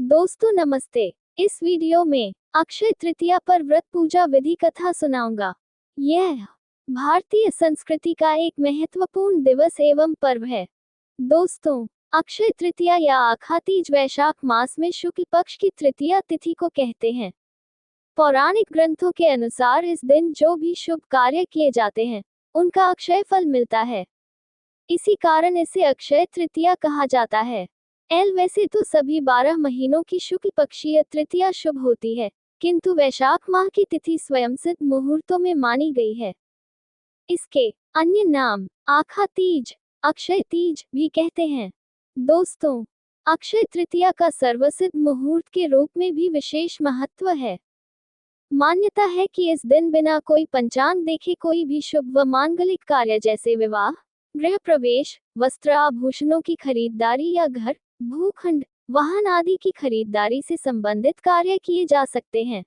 दोस्तों नमस्ते। इस वीडियो में अक्षय तृतीया पर व्रत पूजा विधि कथा सुनाऊंगा। यह भारतीय संस्कृति का एक महत्वपूर्ण दिवस एवं पर्व है। दोस्तों, अक्षय तृतीया या आखा तीज वैशाख मास में शुक्ल पक्ष की तृतीया तिथि को कहते हैं। पौराणिक ग्रंथों के अनुसार इस दिन जो भी शुभ कार्य किए जाते हैं उनका अक्षय फल मिलता है। इसी कारण इसे अक्षय तृतीया कहा जाता है। वैसे तो सभी 12 महीनों की शुक्ल पक्षीय तृतीया शुभ होती है, किंतु वैशाख माह की तिथि स्वयंसिद्ध मुहूर्तों में मानी गई है। इसके अन्य नाम आखा तीज, अक्षय तीज भी कहते हैं। दोस्तों, अक्षय तृतीया का सर्वसिद्ध मुहूर्त के रूप में भी विशेष महत्व है। मान्यता है कि इस दिन बिना कोई पंचांग देखे कोई भी शुभ व मांगलिक कार्य जैसे विवाह, गृह प्रवेश, वस्त्र आभूषणों की खरीदारी या घर, भूखंड, वाहन आदि की खरीदारी से संबंधित कार्य किए जा सकते हैं।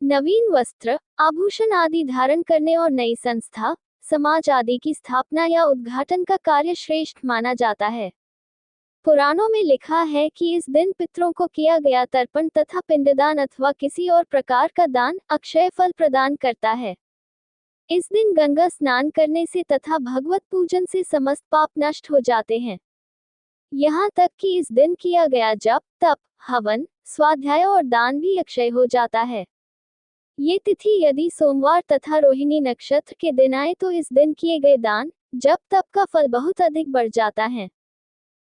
नवीन वस्त्र, आभूषण आदि धारण करने और नई संस्था, समाज आदि की स्थापना या उद्घाटन का कार्य श्रेष्ठ माना जाता है। पुराणों में लिखा है कि इस दिन पितरों को किया गया तर्पण तथा पिंडदान अथवा किसी और प्रकार का दान अक्षय फल प्रदान करता है। इस दिन गंगा स्नान करने से तथा भगवत पूजन से समस्त पाप नष्ट हो जाते हैं। यहाँ तक कि इस दिन किया गया जप, तप, हवन, स्वाध्याय और दान भी अक्षय हो जाता है। ये तिथि यदि सोमवार तथा रोहिणी नक्षत्र के दिन आए तो इस दिन किए गए दान, जप, तप का फल बहुत अधिक बढ़ जाता है।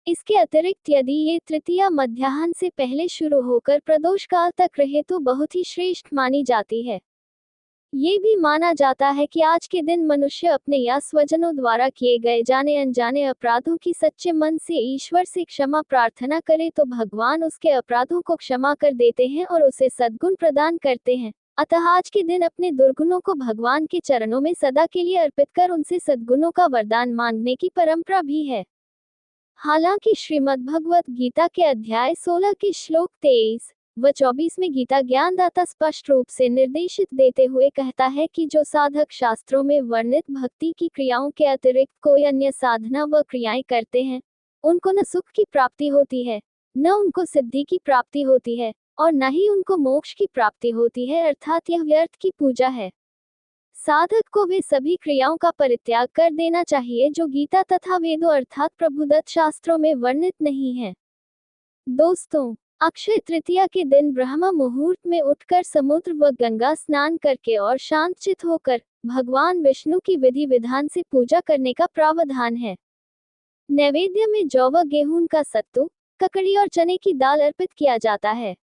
इसके अतिरिक्त यदि ये तृतीया मध्याह्न से पहले शुरू होकर प्रदोष काल तक रहे तो बहुत ही श्रेष्ठ मानी जाती है। ये भी माना जाता है कि आज के दिन मनुष्य अपने या स्वजनों द्वारा किए गए जाने अनजाने अपराधों की सच्चे मन से ईश्वर से क्षमा प्रार्थना करे तो भगवान उसके अपराधों को क्षमा कर देते हैं और उसे सद्गुण प्रदान करते हैं। अतः आज के दिन अपने दुर्गुणों को भगवान के चरणों में सदा के लिए अर्पित कर उनसे सद्गुणों का वरदान मांगने की परंपरा भी है। हालांकि श्रीमद् भगवत गीता के अध्याय 16 के श्लोक 23 व 24 में गीता ज्ञानदाता स्पष्ट रूप से निर्देशित देते हुए कहता है कि जो साधक शास्त्रों में वर्णित भक्ति की क्रियाओं के अतिरिक्त कोई अन्य साधना व क्रियाएं करते हैं, उनको न सुख की प्राप्ति होती है, न उनको सिद्धि की प्राप्ति होती है और न ही उनको मोक्ष की प्राप्ति होती है, अर्थात यह व्यर्थ की पूजा है। साधक को वे सभी क्रियाओं का परित्याग कर देना चाहिए जो गीता तथा वेदों अर्थात प्रभुदत्त शास्त्रों में वर्णित नहीं है। दोस्तों, अक्षय तृतीया के दिन ब्रह्म मुहूर्त में उठकर समुद्र व गंगा स्नान करके और शांतचित होकर भगवान विष्णु की विधि विधान से पूजा करने का प्रावधान है। नैवेद्य में जौ व गेहूं का सत्तू, ककड़ी और चने की दाल अर्पित किया जाता है।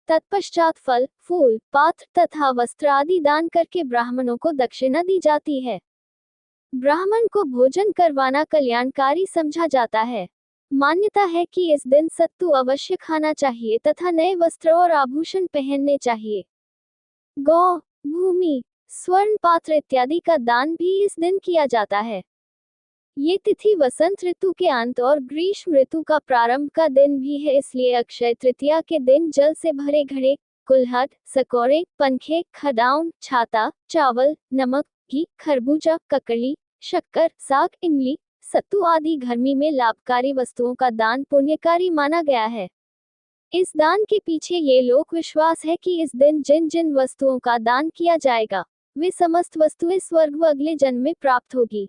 तत्पश्चात फल, फूल, पात्र तथा वस्त्र आदि दान करके ब्राह्मणों को दक्षिणा दी जाती है। ब्राह्मण को भोजन करवाना कल्याणकारी समझा जाता है। मान्यता है कि इस दिन सत्तू अवश्य खाना चाहिए तथा नए वस्त्र और आभूषण पहनने चाहिए। गौ, भूमि, स्वर्ण पात्र इत्यादि का दान भी इस दिन किया जाता है। ये तिथि वसंत ऋतु के अंत और ग्रीष्म ऋतु का प्रारंभ का दिन भी है, इसलिए अक्षय तृतीया के दिन जल से भरे घड़े, कुल्हड़, सकोरे, पंखे, खदाउन, छाता, चावल, नमक, घी, खरबूजा, ककड़ी, शक्कर, साग, इमली, सत्तू आदि गर्मी में लाभकारी वस्तुओं का दान पुण्यकारी माना गया है। इस दान के पीछे ये लोक विश्वास है कि इस दिन जिन जिन वस्तुओं का दान किया जाएगा वे समस्त वस्तुएं स्वर्ग व अगले जन्म में प्राप्त होगी।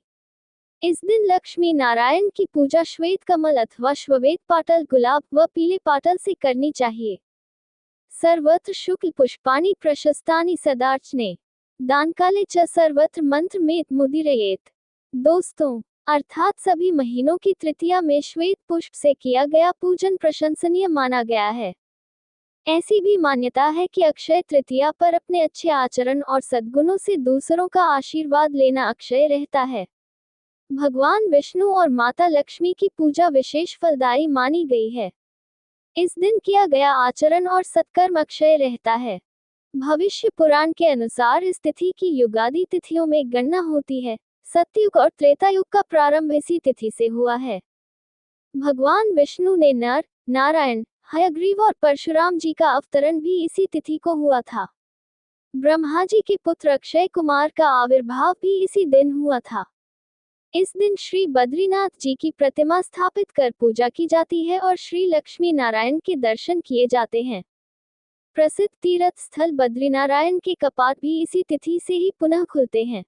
इस दिन लक्ष्मी नारायण की पूजा श्वेत कमल अथवा श्वेत पाटल, गुलाब व पीले पाटल से करनी चाहिए। सर्वत्र शुक्ल पुष्पाणि प्रशस्तानि सदार्चने दान काले च सर्वत्र मंत्र में मुदिरयेत। दोस्तों, अर्थात सभी महीनों की तृतीया में श्वेत पुष्प से किया गया पूजन प्रशंसनीय माना गया है। ऐसी भी मान्यता है कि अक्षय तृतीया पर अपने अच्छे आचरण और सद्गुणों से दूसरों का आशीर्वाद लेना अक्षय रहता है। भगवान विष्णु और माता लक्ष्मी की पूजा विशेष फलदायी मानी गई है। इस दिन किया गया आचरण और सत्कर्म अक्षय रहता है। भविष्य पुराण के अनुसार इस तिथि की युगादि तिथियों में गणना होती है। सतयुग और त्रेतायुग का प्रारंभ इसी तिथि से हुआ है। भगवान विष्णु ने नर, नारायण, हयग्रीव और परशुराम जी का अवतरण भी इसी तिथि को हुआ था। ब्रह्मा जी के पुत्र अक्षय कुमार का आविर्भाव भी इसी दिन हुआ था। इस दिन श्री बद्रीनाथ जी की प्रतिमा स्थापित कर पूजा की जाती है और श्री लक्ष्मी नारायण के दर्शन किए जाते हैं। प्रसिद्ध तीर्थ स्थल बद्रीनारायण के कपाट भी इसी तिथि से ही पुनः खुलते हैं।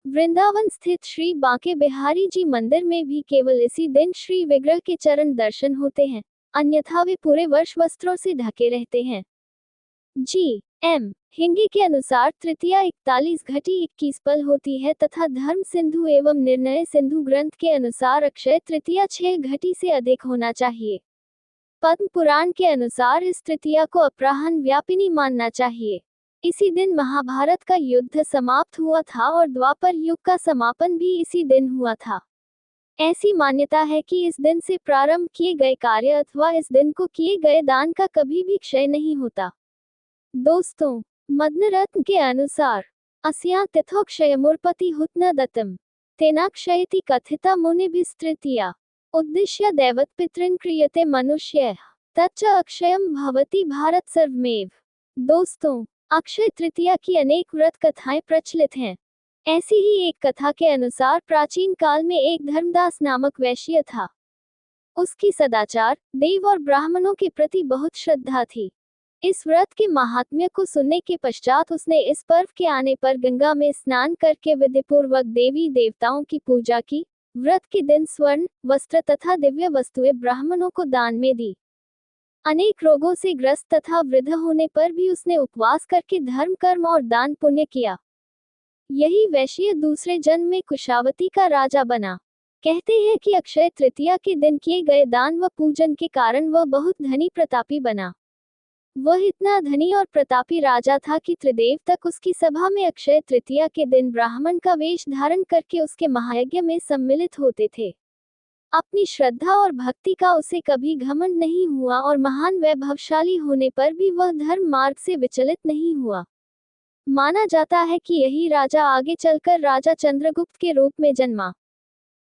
वृंदावन स्थित श्री बांके बिहारी जी मंदिर में भी केवल इसी दिन श्री विग्रह के चरण दर्शन होते हैं, अन्यथा वे पूरे वर्ष वस्त्रों से ढके रहते हैं। जी एम हिंगी के अनुसार तृतीया 41 घटी 21 पल होती है तथा धर्म सिंधु एवं निर्णय सिंधु ग्रंथ के अनुसार अक्षय तृतीया 6 घटी से अधिक होना चाहिए। पद्म पुराण के अनुसार इस तृतीया को अपराह्न व्यापिनी मानना चाहिए। इसी दिन महाभारत का युद्ध समाप्त हुआ था और द्वापर युग का समापन भी इसी दिन हुआ था। ऐसी मान्यता है कि इस दिन से प्रारंभ किए गए कार्य अथवा इस दिन को किए गए दान का कभी भी क्षय नहीं होता। दोस्तों, मदनरत्न के अनुसार अस्या तिथोक्षयमुर्पति हुत्न दत्तम तेनाक्षयति कथिता मुनिभिस्तृतीया उद्दिश्य दैवत पितृन् क्रियते मनुष्यः तच्च अक्षयम भवति भारत सर्वमेव। दोस्तों, अक्षय तृतीया की अनेक व्रत कथाएं प्रचलित हैं। ऐसी ही एक कथा के अनुसार प्राचीन काल में एक धर्मदास नामक वैश्य था। उसकी सदाचार, देव और ब्राह्मणों के प्रति बहुत श्रद्धा थी। इस व्रत के महात्म्य को सुनने के पश्चात उसने इस पर्व के आने पर गंगा में स्नान करके विधिपूर्वक देवी देवताओं की पूजा की। व्रत के दिन स्वर्ण वस्त्र तथा दिव्य वस्तुएं ब्राह्मणों को दान में दी। अनेक रोगों से ग्रस्त तथा वृद्ध होने पर भी उसने उपवास करके धर्म कर्म और दान पुण्य किया। यही वैश्य दूसरे जन्म में कुशावती का राजा बना। कहते हैं कि अक्षय तृतीया के दिन किए गए दान व पूजन के कारण वह बहुत धनी प्रतापी बना। वह इतना धनी और प्रतापी राजा था कि त्रिदेव तक उसकी सभा में अक्षय तृतीया के दिन ब्राह्मण का वेश धारण करके उसके महायज्ञ में सम्मिलित होते थे। अपनी श्रद्धा और भक्ति का उसे कभी घमंड नहीं हुआ और महान वैभवशाली होने पर भी वह धर्म मार्ग से विचलित नहीं हुआ। माना जाता है कि यही राजा आगे चलकर राजा चंद्रगुप्त के रूप में जन्मा।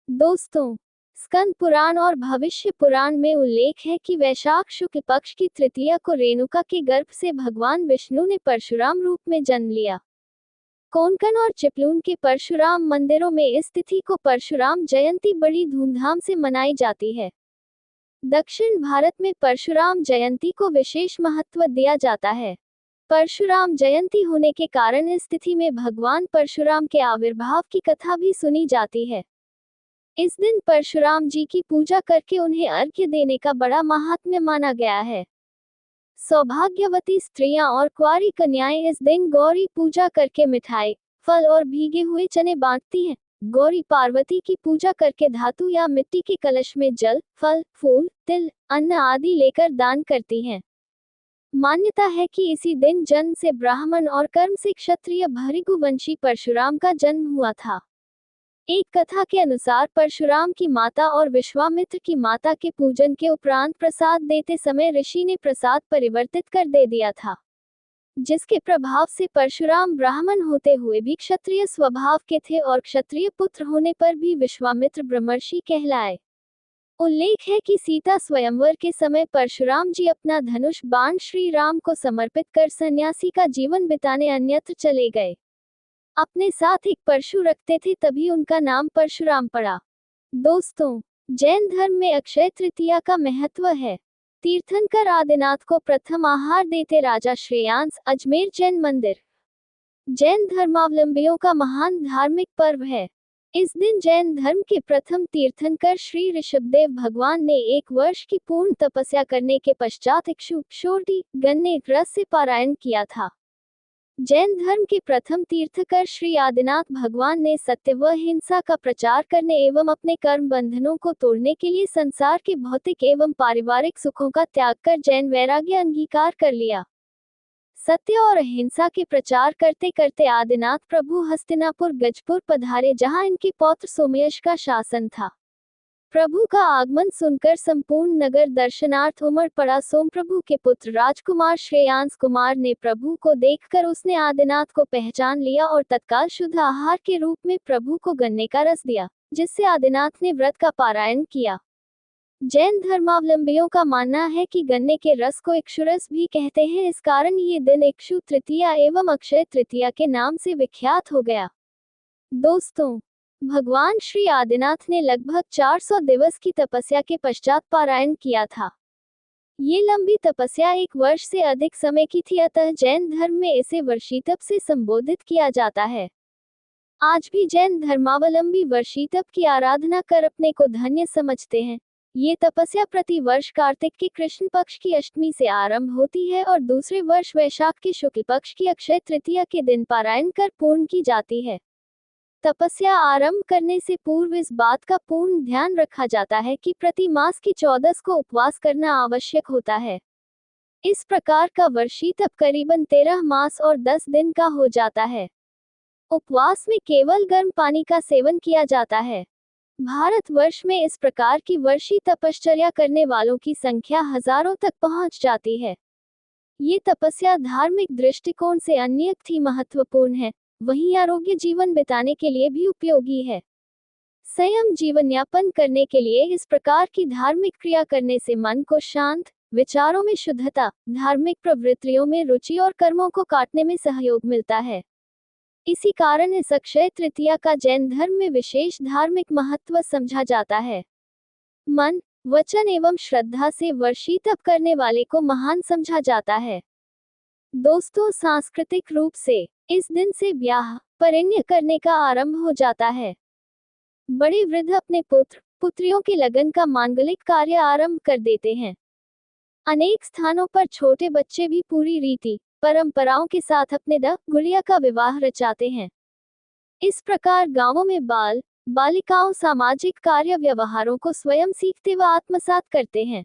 दोस्तों, स्कंद पुराण और भविष्य पुराण में उल्लेख है कि वैशाख शुक्ल पक्ष की तृतीया को रेणुका के गर्भ से भगवान विष्णु ने परशुराम रूप में जन्म लिया। कोंकण और चिपलून के परशुराम मंदिरों में इस तिथि को परशुराम जयंती बड़ी धूमधाम से मनाई जाती है। दक्षिण भारत में परशुराम जयंती को विशेष महत्व दिया जाता है। परशुराम जयंती होने के कारण इस तिथि में भगवान परशुराम के आविर्भाव की कथा भी सुनी जाती है। इस दिन परशुराम जी की पूजा करके उन्हें अर्घ्य देने का बड़ा महात्म्य माना गया है। सौभाग्यवती स्त्रियां और कुंवारी कन्याएं इस दिन गौरी पूजा करके मिठाई, फल और भीगे हुए चने बांटती हैं। गौरी पार्वती की पूजा करके धातु या मिट्टी के कलश में जल, फल, फूल, तिल, अन्न आदि लेकर दान करती हैं। मान्यता है कि इसी दिन जन्म से ब्राह्मण और कर्म से क्षत्रिय भृगुवंशी परशुराम का जन्म हुआ था। एक कथा के अनुसार परशुराम की माता और विश्वामित्र की माता के पूजन के उपरांत प्रसाद देते समय ऋषि ने प्रसाद परिवर्तित कर दे दिया था, जिसके प्रभाव से परशुराम ब्राह्मण होते हुए भी क्षत्रिय स्वभाव के थे और क्षत्रिय पुत्र होने पर भी विश्वामित्र ब्रह्मर्षि कहलाए। उल्लेख है कि सीता स्वयंवर के समय परशुराम जी अपना धनुष बाण श्री राम को समर्पित कर सन्यासी का जीवन बिताने अन्यत्र चले गए। अपने साथ एक परशु रखते थे, तभी उनका नाम परशुराम पड़ा। दोस्तों, जैन धर्म में अक्षय तृतीया का महत्व है। तीर्थंकर आदिनाथ को प्रथम आहार देते राजा श्रेयांस। अजमेर जैन मंदिर जैन धर्मावलंबियों का महान धार्मिक पर्व है। इस दिन जैन धर्म के प्रथम तीर्थंकर श्री ऋषभदेव भगवान ने 1 वर्ष की पूर्ण तपस्या करने के पश्चात इक्षु षोडशी गन्ने रस से पारायण किया था। जैन धर्म के प्रथम तीर्थकर श्री आदिनाथ भगवान ने सत्य व हिंसा का प्रचार करने एवं अपने कर्म बंधनों को तोड़ने के लिए संसार के भौतिक एवं पारिवारिक सुखों का त्याग कर जैन वैराग्य अंगीकार कर लिया। सत्य और अहिंसा के प्रचार करते करते आदिनाथ प्रभु हस्तिनापुर गजपुर पधारे, जहां इनके पौत्र सोमयश का शासन था। प्रभु का आगमन सुनकर संपूर्ण नगर दर्शनार्थ उमड़ पड़ा। सोमप्रभु के पुत्र राजकुमार श्रेयांस कुमार ने प्रभु को देखकर उसने आदिनाथ को पहचान लिया और तत्काल शुद्ध आहार के रूप में प्रभु को गन्ने का रस दिया, जिससे आदिनाथ ने व्रत का पारायण किया। जैन धर्मावलंबियों का मानना है कि गन्ने के रस को इक्षुरस भी कहते हैं, इस कारण ये दिन इक्षु तृतीया एवं अक्षय तृतीया के नाम से विख्यात हो गया। दोस्तों, भगवान श्री आदिनाथ ने लगभग 400 दिवस की तपस्या के पश्चात पारायण किया था। ये लंबी तपस्या 1 वर्ष से अधिक समय की थी, अतः जैन धर्म में इसे वर्षीतप से संबोधित किया जाता है। आज भी जैन धर्मावलंबी वर्षीतप की आराधना कर अपने को धन्य समझते हैं। ये तपस्या प्रति वर्ष कार्तिक के कृष्ण पक्ष की अष्टमी से आरंभ होती है और दूसरे वर्ष वैशाख के शुक्ल पक्ष की अक्षय तृतीया के दिन पारायण कर पूर्ण की जाती है। तपस्या आरंभ करने से पूर्व इस बात का पूर्ण ध्यान रखा जाता है कि प्रति मास की 14 को उपवास करना आवश्यक होता है। इस प्रकार का वर्षीतप करीबन 13 मास और 10 दिन का हो जाता है। उपवास में केवल गर्म पानी का सेवन किया जाता है। भारतवर्ष में इस प्रकार की वर्षी तपश्चर्या करने वालों की संख्या हजारों तक पहुंच जाती है। ये तपस्या धार्मिक दृष्टिकोण से अत्यंत ही महत्वपूर्ण है, वहीं आरोग्य जीवन बिताने के लिए भी उपयोगी है। संयम जीवन यापन करने के लिए इस प्रकार की धार्मिक क्रिया करने से मन को शांत, विचारों में शुद्धता, धार्मिक प्रवृत्तियों में रुचि और कर्मों को काटने में सहयोग मिलता है। इसी कारण इस अक्षय तृतीया का जैन धर्म में विशेष धार्मिक महत्व समझा जाता है। मन, वचन एवं श्रद्धा से वर्षीतप करने वाले को महान समझा जाता है। दोस्तों, सांस्कृतिक रूप से इस दिन से ब्याह परिण्य करने का आरंभ हो जाता है। बड़े वृद्ध अपने पुत्र पुत्रियों के लगन का मांगलिक कार्य आरंभ कर देते हैं। अनेक स्थानों पर छोटे बच्चे भी पूरी रीति परंपराओं के साथ अपने गुड़िया का विवाह रचाते हैं। इस प्रकार गांवों में बाल बालिकाओं सामाजिक कार्य व्यवहारों को स्वयं सीखते व आत्मसात करते हैं।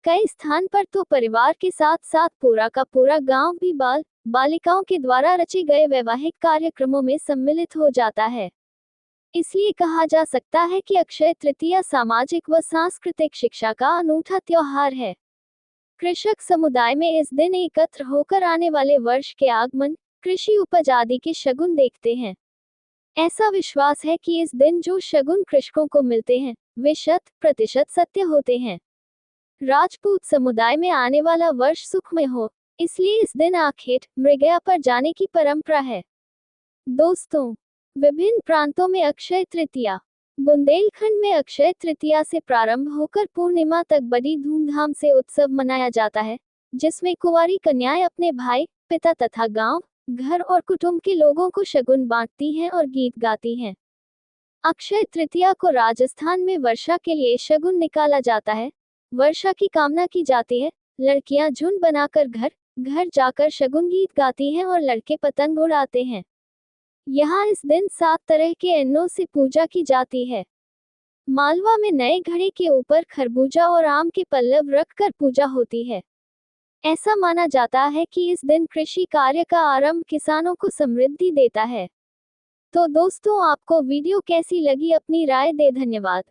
कई स्थान पर तो परिवार के साथ साथ पूरा का पूरा गांव भी बाल बालिकाओं के द्वारा रचे गए वैवाहिक कार्यक्रमों में सम्मिलित हो जाता है। इसलिए कहा जा सकता है कि अक्षय तृतीया सामाजिक व सांस्कृतिक शिक्षा का अनूठा त्योहार है। कृषक समुदाय में इस दिन एकत्र होकर आने वाले वर्ष के आगमन, कृषि उपज आदि के शगुन देखते हैं। ऐसा विश्वास है कि इस दिन जो शगुन कृषकों को मिलते हैं वे 100% सत्य होते हैं। राजपूत समुदाय में आने वाला वर्ष सुखमय हो, इसलिए इस दिन आखेट मृगया पर जाने की परंपरा है। दोस्तों, विभिन्न प्रांतों में अक्षय तृतीया। बुंदेलखंड में अक्षय तृतीया से प्रारंभ होकर पूर्णिमा तक बड़ी धूमधाम से उत्सव मनाया जाता है, जिसमें कुंवारी कन्याएं अपने भाई, पिता तथा गांव, घर और कुटुंब के लोगों को शगुन बांटती हैं और गीत गाती हैं। अक्षय तृतीया को राजस्थान में वर्षा के लिए शगुन निकाला जाता है। वर्षा की कामना की जाती है। लड़कियां झुंड बनाकर घर घर जाकर शगुन गीत गाती हैं और लड़के पतंग उड़ाते हैं। यहाँ इस दिन 7 तरह के अन्नों से पूजा की जाती है। मालवा में नए घड़े के ऊपर खरबूजा और आम के पल्लव रखकर पूजा होती है। ऐसा माना जाता है कि इस दिन कृषि कार्य का आरंभ किसानों को समृद्धि देता है। तो दोस्तों, आपको वीडियो कैसी लगी अपनी राय दें। धन्यवाद।